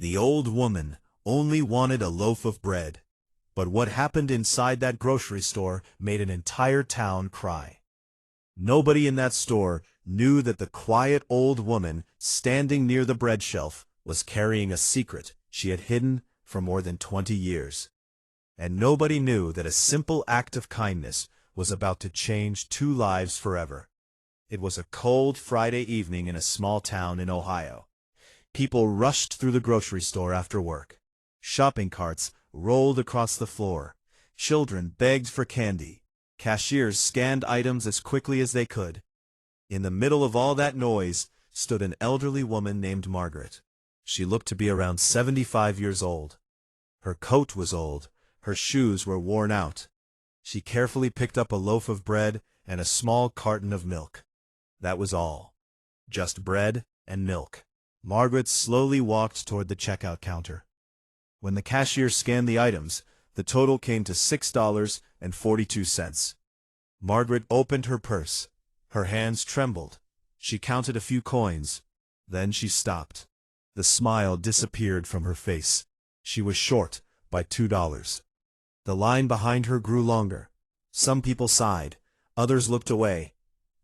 The old woman only wanted a loaf of bread, but what happened inside that grocery store made an entire town cry. Nobody in that store knew that the quiet old woman standing near the bread shelf was carrying a secret she had hidden for more than 20 years. And nobody knew that a simple act of kindness was about to change two lives forever. It was a cold Friday evening in a small town in Ohio. People rushed through the grocery store after work. Shopping carts rolled across the floor. Children begged for candy. Cashiers scanned items as quickly as they could. In the middle of all that noise stood an elderly woman named Margaret. She looked to be around 75 years old. Her coat was old. Her shoes were worn out. She carefully picked up a loaf of bread and a small carton of milk. That was all. Just bread and milk. Margaret slowly walked toward the checkout counter. When the cashier scanned the items, the total came to $6.42. Margaret opened her purse. Her hands trembled. She counted a few coins. Then she stopped. The smile disappeared from her face. She was short by $2. The line behind her grew longer. Some people sighed. Others looked away.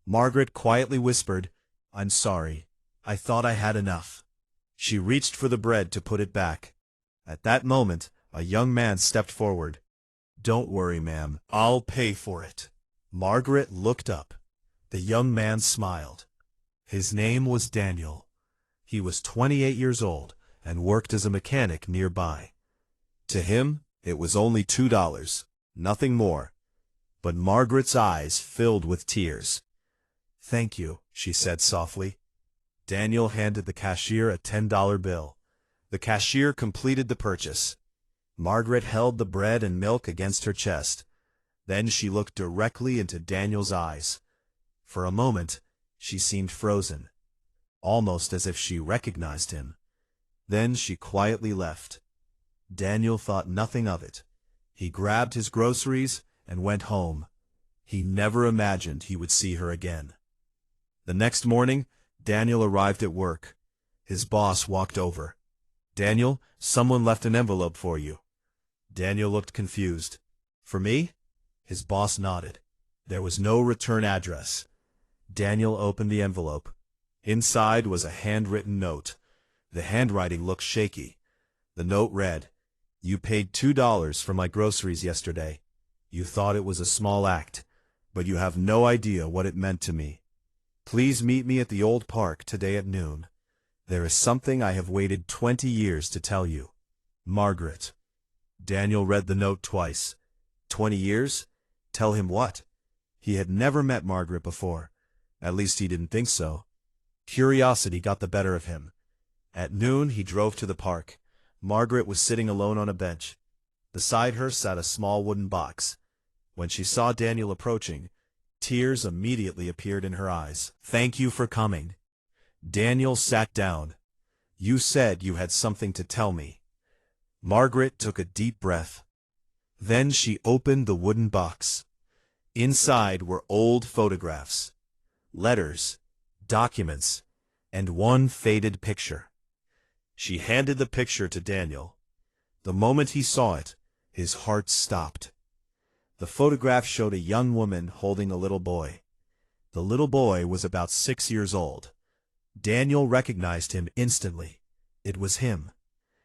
Margaret quietly whispered, "I'm sorry. I thought I had enough." She reached for the bread to put it back. At that moment, a young man stepped forward. "Don't worry, ma'am. I'll pay for it." Margaret looked up. The young man smiled. His name was Daniel. He was 28 years old and worked as a mechanic nearby. To him, it was only $2, nothing more. But Margaret's eyes filled with tears. "Thank you," she said softly. Daniel handed the cashier a $10 bill. The cashier completed the purchase. Margaret held the bread and milk against her chest. Then she looked directly into Daniel's eyes. For a moment, she seemed frozen, almost as if she recognized him. Then she quietly left. Daniel thought nothing of it. He grabbed his groceries and went home. He never imagined he would see her again. The next morning, Daniel arrived at work. His boss walked over. "Daniel, someone left an envelope for you." Daniel looked confused. "For me?" His boss nodded. There was no return address. Daniel opened the envelope. Inside was a handwritten note. The handwriting looked shaky. The note read, "You paid $2 for my groceries yesterday. You thought it was a small act, but you have no idea what it meant to me. Please meet me at the old park today at noon. There is something I have waited 20 years to tell you. Margaret." Daniel read the note twice. 20 years? Tell him what? He had never met Margaret before. At least he didn't think so. Curiosity got the better of him. At noon he drove to the park. Margaret was sitting alone on a bench. Beside her sat a small wooden box. When she saw Daniel approaching, tears immediately appeared in her eyes. "Thank you for coming." Daniel sat down. "You said you had something to tell me." Margaret took a deep breath. Then she opened the wooden box. Inside were old photographs, letters, documents, and one faded picture. She handed the picture to Daniel. The moment he saw it, his heart stopped. The photograph showed a young woman holding a little boy. The little boy was about 6 years old. Daniel recognized him instantly. It was him.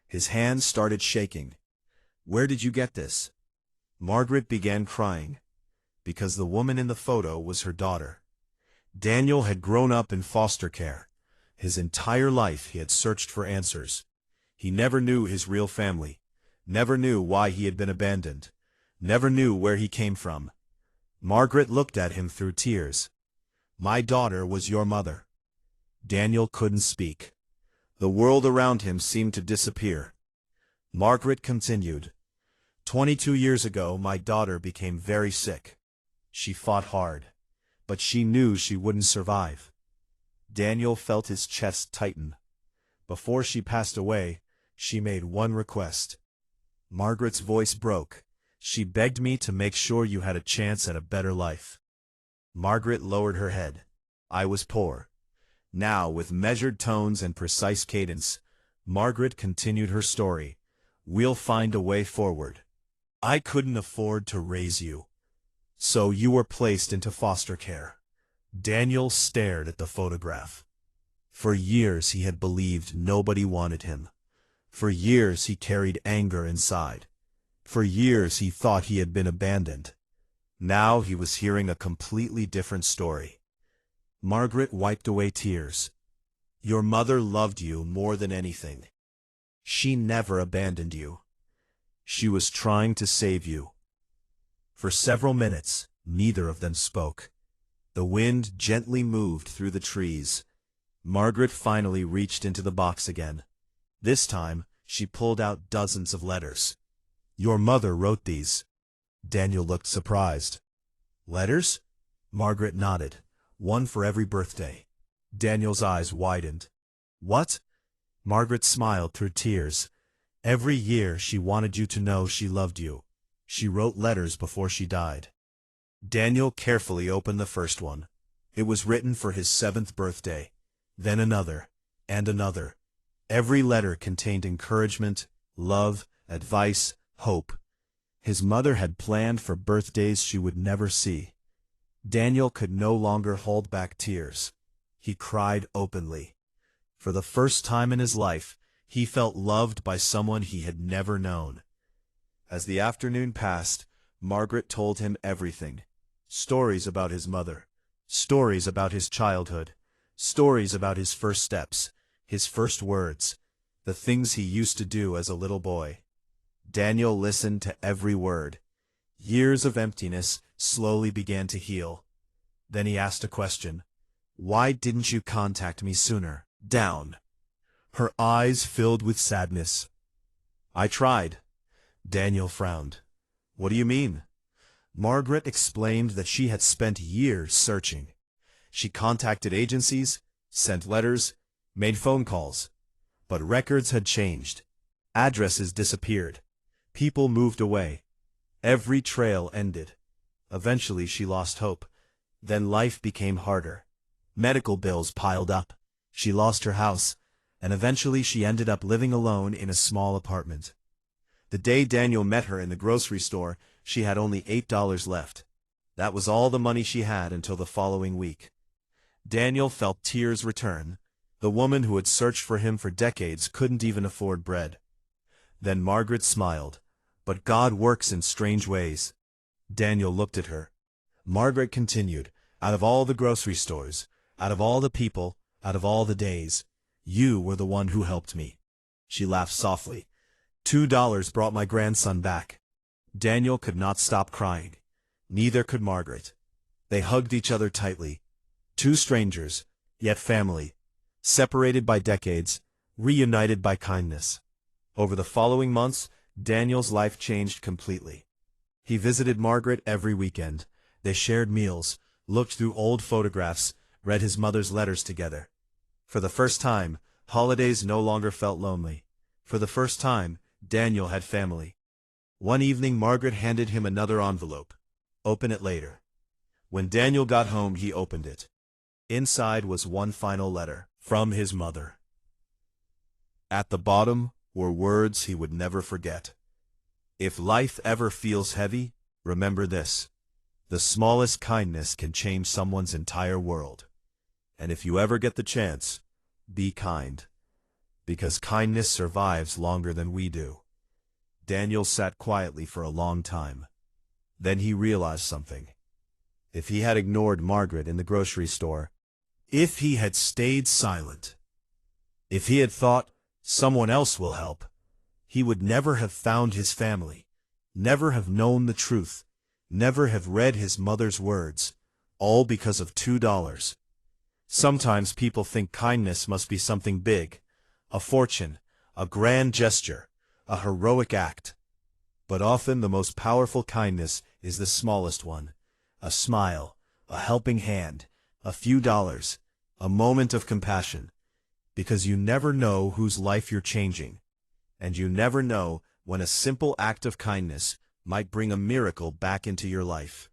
His hands started shaking. "Where did you get this?" Margaret began crying, because the woman in the photo was her daughter. Daniel had grown up in foster care. His entire life he had searched for answers. He never knew his real family, never knew why he had been abandoned, never knew where he came from. Margaret looked at him through tears. "My daughter was your mother." Daniel couldn't speak. The world around him seemed to disappear. Margaret continued, 22 years ago, my daughter became very sick. She fought hard, but she knew she wouldn't survive." Daniel felt his chest tighten. Before she passed away, she made one request. Margaret's voice broke. "She begged me to make sure you had a chance at a better life." Margaret lowered her head. "I was poor." Now, with measured tones and precise cadence, Margaret continued her story. "We'll find a way forward. I couldn't afford to raise you, so you were placed into foster care." Daniel stared at the photograph. For years he had believed nobody wanted him. For years he carried anger inside. For years he thought he had been abandoned. Now he was hearing a completely different story. Margaret wiped away tears. "Your mother loved you more than anything. She never abandoned you. She was trying to save you." For several minutes, neither of them spoke. The wind gently moved through the trees. Margaret finally reached into the box again. This time, she pulled out dozens of letters. "Your mother wrote these." Daniel looked surprised. "Letters?" Margaret nodded. "One for every birthday." Daniel's eyes widened. "What?" Margaret smiled through tears. "Every year she wanted you to know she loved you. She wrote letters before she died." Daniel carefully opened the first one. It was written for his 7th birthday. Then another, and another. Every letter contained encouragement, love, advice, hope. His mother had planned for birthdays she would never see. Daniel could no longer hold back tears. He cried openly. For the first time in his life, he felt loved by someone he had never known. As the afternoon passed, Margaret told him everything. Stories about his mother. Stories about his childhood. Stories about his first steps, his first words, the things he used to do as a little boy. Daniel listened to every word. Years of emptiness slowly began to heal. Then he asked a question. "Why didn't you contact me sooner?" Down. Her eyes filled with sadness. "I tried." Daniel frowned. "What do you mean?" Margaret explained that she had spent years searching. She contacted agencies, sent letters, made phone calls. But records had changed. Addresses disappeared. People moved away. Every trail ended. Eventually she lost hope. Then life became harder. Medical bills piled up. She lost her house, and eventually she ended up living alone in a small apartment. The day Daniel met her in the grocery store, she had only $8 left. That was all the money she had until the following week. Daniel felt tears return. The woman who had searched for him for decades couldn't even afford bread. Then Margaret smiled. "But God works in strange ways." Daniel looked at her. Margaret continued, "Out of all the grocery stores, out of all the people, out of all the days, you were the one who helped me." She laughed softly. $2 brought my grandson back." Daniel could not stop crying. Neither could Margaret. They hugged each other tightly. Two strangers, yet family. Separated by decades, reunited by kindness. Over the following months, Daniel's life changed completely. He visited Margaret every weekend. They shared meals, looked through old photographs, read his mother's letters together. For the first time, holidays no longer felt lonely. For the first time, Daniel had family. One evening Margaret handed him another envelope. "Open it later." When Daniel got home, he opened it. Inside was one final letter, from his mother. At the bottom were words he would never forget. "If life ever feels heavy, remember this. The smallest kindness can change someone's entire world. And if you ever get the chance, be kind. Because kindness survives longer than we do." Daniel sat quietly for a long time. Then he realized something. If he had ignored Margaret in the grocery store, if he had stayed silent, if he had thought, "Someone else will help," he would never have found his family, never have known the truth, never have read his mother's words, all because of $2. Sometimes people think kindness must be something big, a fortune, a grand gesture, a heroic act. But often the most powerful kindness is the smallest one. A smile, a helping hand, a few dollars, a moment of compassion. Because you never know whose life you're changing. And you never know when a simple act of kindness might bring a miracle back into your life.